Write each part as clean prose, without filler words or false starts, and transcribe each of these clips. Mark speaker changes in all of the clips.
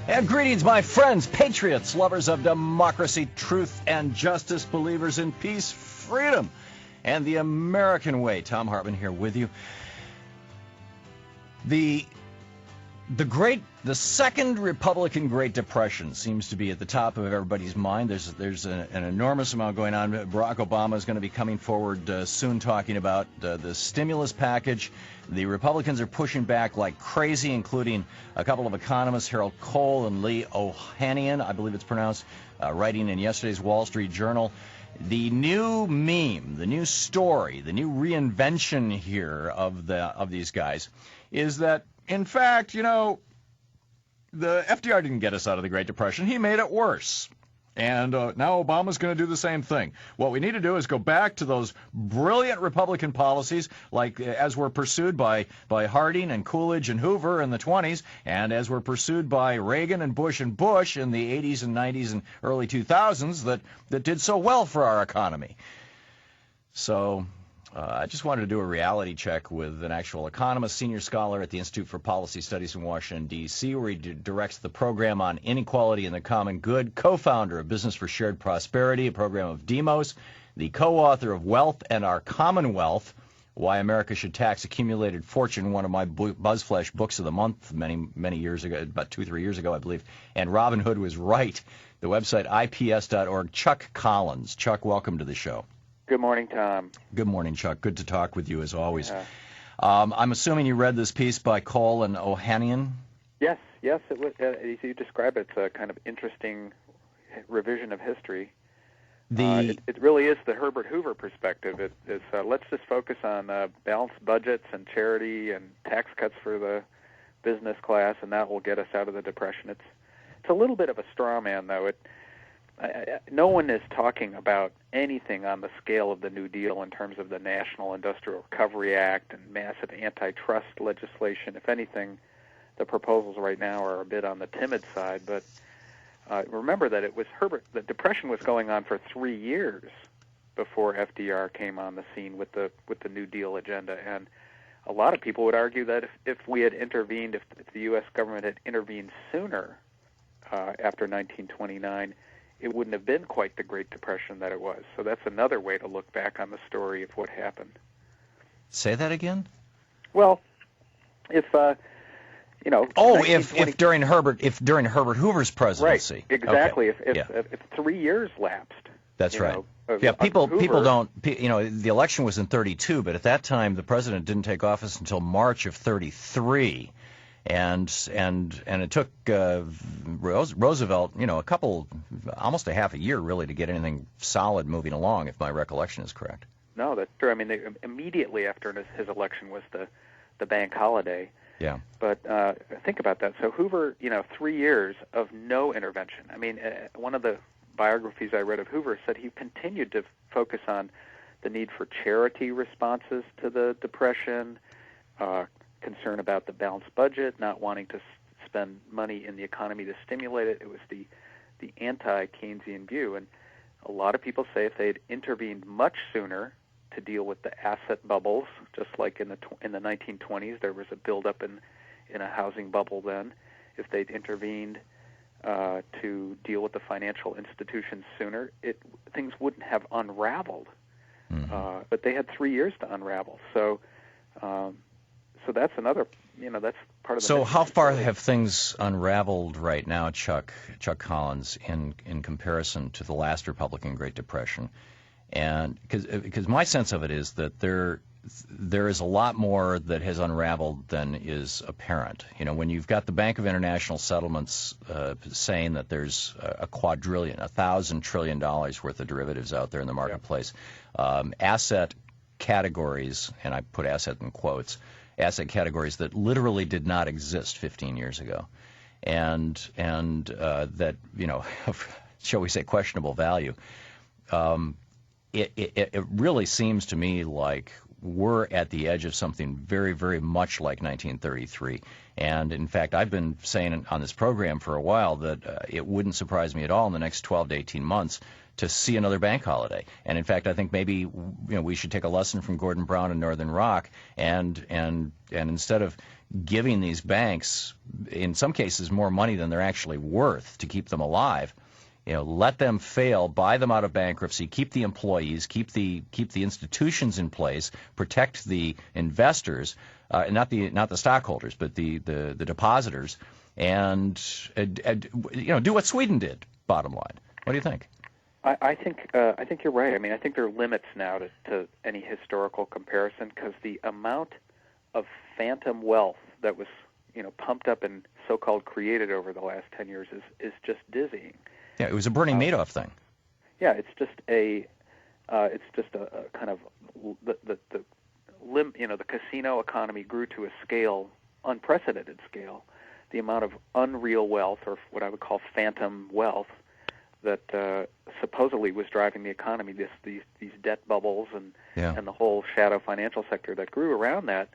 Speaker 1: And greetings, my friends, patriots, lovers of democracy, truth, and justice, believers in peace, freedom, and the American way. Thom Hartmann here with you. The second Republican Great Depression seems to be at the top of everybody's mind. There's an enormous amount going on. Barack Obama is going to be coming forward soon talking about the stimulus package. The Republicans are pushing back like crazy, including a couple of economists, Harold Cole and Lee Ohanian, I believe it's pronounced, writing in yesterday's Wall Street Journal. The new meme, the new story, the new reinvention here of these guys is that, in fact, the FDR didn't get us out of the Great Depression. He made it worse. And now Obama's going to do the same thing. What we need to do is go back to those brilliant Republican policies, like as were pursued by Harding and Coolidge and Hoover in the 20s, and as were pursued by Reagan and Bush in the 80s and 90s and early 2000s that did so well for our economy. So I just wanted to do a reality check with an actual economist, senior scholar at the Institute for Policy Studies in Washington, D.C., where he directs the program on inequality and the common good, co-founder of Business for Shared Prosperity, a program of Demos, the co-author of Wealth and Our Commonwealth, Why America Should Tax Accumulated Fortune, one of my BuzzFlash books of the month many years ago, about 2-3 years ago, I believe. And Robin Hood was right. The website, ips.org. Chuck Collins. Chuck, welcome to the show.
Speaker 2: Good morning, Tom.
Speaker 1: Good morning, Chuck. Good to talk with you, as always.
Speaker 2: Yeah.
Speaker 1: I'm assuming you read this piece by Cole and Ohanian?
Speaker 2: Yes. It was, as you describe it, it's a kind of interesting revision of history. It really is the Herbert Hoover perspective. It's let's just focus on balanced budgets and charity and tax cuts for the business class, and that will get us out of the Depression. It's a little bit of a straw man, though. No one is talking about anything on the scale of the New Deal in terms of the National Industrial Recovery Act and massive antitrust legislation. If anything, the proposals right now are a bit on the timid side. But remember that it was the Depression was going on for 3 years before FDR came on the scene with the New Deal agenda. And a lot of people would argue that if we had intervened, if the U.S. government had intervened sooner after 1929, it wouldn't have been quite the Great Depression that it was. So that's another way to look back on the story of what happened.
Speaker 1: Say that again?
Speaker 2: Well, if
Speaker 1: if during Herbert Hoover's presidency.
Speaker 2: Right, exactly.
Speaker 1: Okay.
Speaker 2: If 3 years lapsed.
Speaker 1: That's right. People don't. The election was in 32, but at that time the president didn't take office until March of 33. And it took Roosevelt, almost a half a year really to get anything solid moving along, if my recollection is correct.
Speaker 2: No, that's true. I mean, immediately after his election was the bank holiday.
Speaker 1: Yeah.
Speaker 2: But think about that. So Hoover, 3 years of no intervention. I mean, one of the biographies I read of Hoover said he continued to focus on the need for charity responses to the Depression, concern about the balanced budget, not wanting to spend money in the economy to stimulate it. It was the anti-Keynesian view. And a lot of people say if they had intervened much sooner to deal with the asset bubbles, just like in the 1920s, there was a buildup in a housing bubble then. If they'd intervened to deal with the financial institutions sooner, things wouldn't have unraveled. Mm-hmm. But they had 3 years to unravel. So that's another, that's part of the...
Speaker 1: So how far have things unraveled right now, Chuck Collins, in comparison to the last Republican Great Depression? And because my sense of it is that there is a lot more that has unraveled than is apparent. When you've got the Bank of International Settlements saying that there's a quadrillion, $1,000 trillion worth of derivatives out there in the marketplace, asset categories, and I put asset in quotes, asset categories that literally did not exist 15 years ago, and that, shall we say, questionable value. It really seems to me like we're at the edge of something very, very much like 1933. And, in fact, I've been saying on this program for a while that it wouldn't surprise me at all in the next 12 to 18 months to see another bank holiday. And in fact, I think maybe we should take a lesson from Gordon Brown and Northern Rock, and instead of giving these banks, in some cases, more money than they're actually worth to keep them alive. Let them fail, buy them out of bankruptcy, keep the employees, keep the institutions in place, protect the investors, not the stockholders, but the depositors, and do what Sweden did. Bottom line, what do you think?
Speaker 2: I think you're right. I mean, I think there are limits now to any historical comparison, because the amount of phantom wealth that was pumped up and so-called created over the last 10 years is just dizzying.
Speaker 1: Yeah, it was a Bernie Madoff thing.
Speaker 2: Yeah, it's just a kind of the casino economy grew to a scale, unprecedented scale. The amount of unreal wealth, or what I would call phantom wealth, that supposedly was driving the economy, these debt bubbles and the whole shadow financial sector that grew around that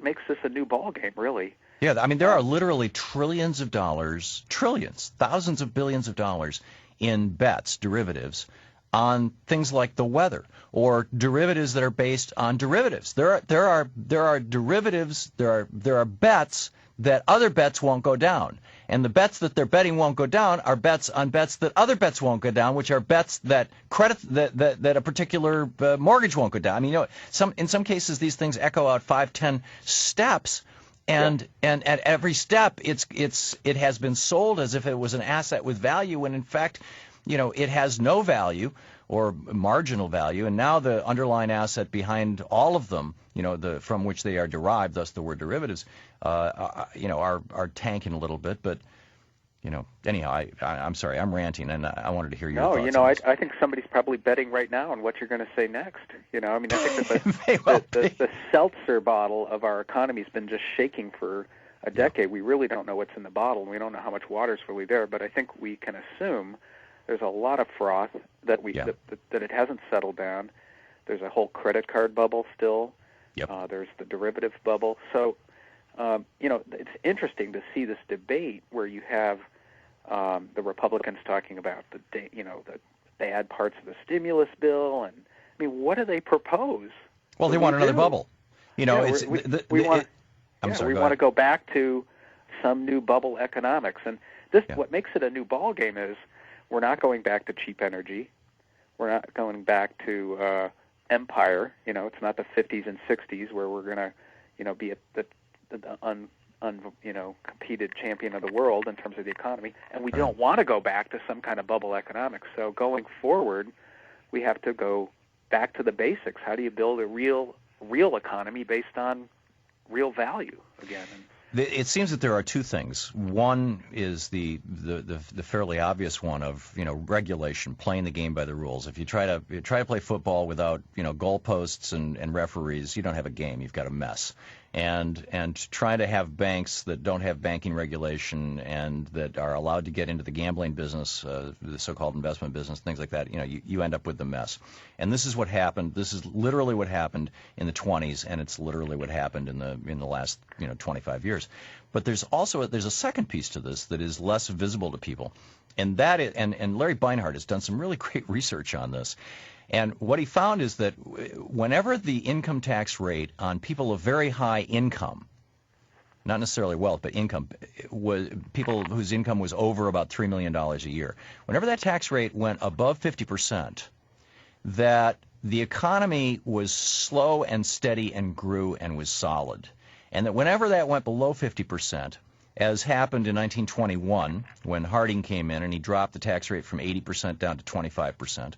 Speaker 2: makes this a new ballgame, really.
Speaker 1: Yeah, I mean, there are literally trillions of dollars, thousands of billions of dollars in bets, derivatives, on things like the weather, or derivatives that are based on derivatives. There are derivatives, there are bets that other bets won't go down. And the bets that they're betting won't go down are bets on bets that other bets won't go down, which are bets that that a particular mortgage won't go down. I mean, in some cases these things echo out 5-10 steps. And at every step, it has been sold as if it was an asset with value, when in fact, it has no value or marginal value. And now the underlying asset behind all of them, from which they are derived, thus the word derivatives, are tanking a little bit. But anyhow, I'm sorry, I'm ranting, and I wanted to hear your thoughts.
Speaker 2: No, I think somebody's probably betting right now on what you're going to say next. I mean, I think that the seltzer bottle of our economy's been just shaking for a decade. We really don't know what's in the bottle, and we don't know how much water's really there. But I think we can assume there's a lot of froth that it hasn't settled down. There's a whole credit card bubble still.
Speaker 1: Yep.
Speaker 2: There's the derivative bubble. So, it's interesting to see this debate where you have the Republicans talking about the bad parts of the stimulus bill, and I mean, what do they propose?
Speaker 1: Well, they want another bubble.
Speaker 2: We want to go back to some new bubble economics, and what makes it a new ball game is we're not going back to cheap energy. We're not going back to empire. It's not the 50s and 60s where we're going to be at the competed champion of the world in terms of the economy, and we don't want to go back to some kind of bubble economics. So going forward, we have to go back to the basics. How do you build a real economy based on real value again?
Speaker 1: It seems that there are two things. One is the fairly obvious one of regulation, playing the game by the rules. If you try to play football without goalposts and referees, you don't have a game. You've got a mess. And try to have banks that don't have banking regulation and that are allowed to get into the gambling business, the so-called investment business, things like that, you end up with the mess. And this is what happened. This is literally what happened in the 20s, and it's literally what happened in the last 25 years. But there's a second piece to this that is less visible to people, and that is, and Larry Beinhardt has done some really great research on this. And what he found is that whenever the income tax rate on people of very high income, not necessarily wealth, but income, was people whose income was over about $3 million a year, whenever that tax rate went above 50%, that the economy was slow and steady and grew and was solid. And that whenever that went below 50%, as happened in 1921 when Harding came in and he dropped the tax rate from 80% down to 25%,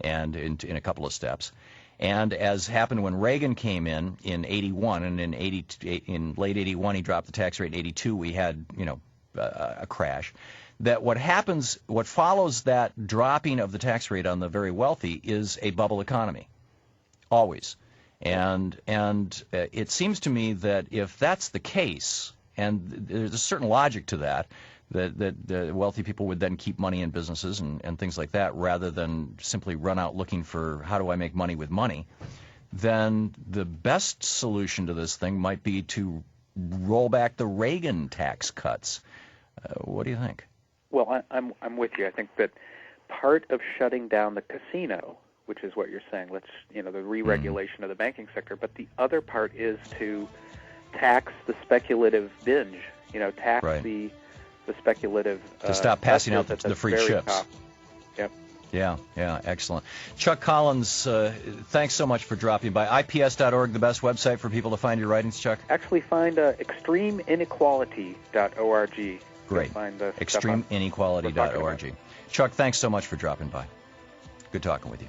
Speaker 1: and in a couple of steps, and as happened when Reagan came in 81, and in late 81 he dropped the tax rate. In 82 we had a crash. That what follows that dropping of the tax rate on the very wealthy is a bubble economy, always. And it seems to me that if that's the case, and there's a certain logic to that the wealthy people would then keep money in businesses and things like that, rather than simply run out looking for how do I make money with money, then the best solution to this thing might be to roll back the Reagan tax cuts. What do you think?
Speaker 2: Well, I'm with you. I think that part of shutting down the casino, which is what you're saying, the re-regulation of the banking sector, but the other part is to tax the speculative binge. Tax
Speaker 1: right.
Speaker 2: the speculative.
Speaker 1: To stop passing out the free chips.
Speaker 2: Top. Yep.
Speaker 1: Yeah, excellent. Chuck Collins, thanks so much for dropping by. IPS.org, the best website for people to find your writings, Chuck?
Speaker 2: Actually, find extremeinequality.org.
Speaker 1: Great. Extremeinequality.org. Chuck, thanks so much for dropping by. Good talking with you.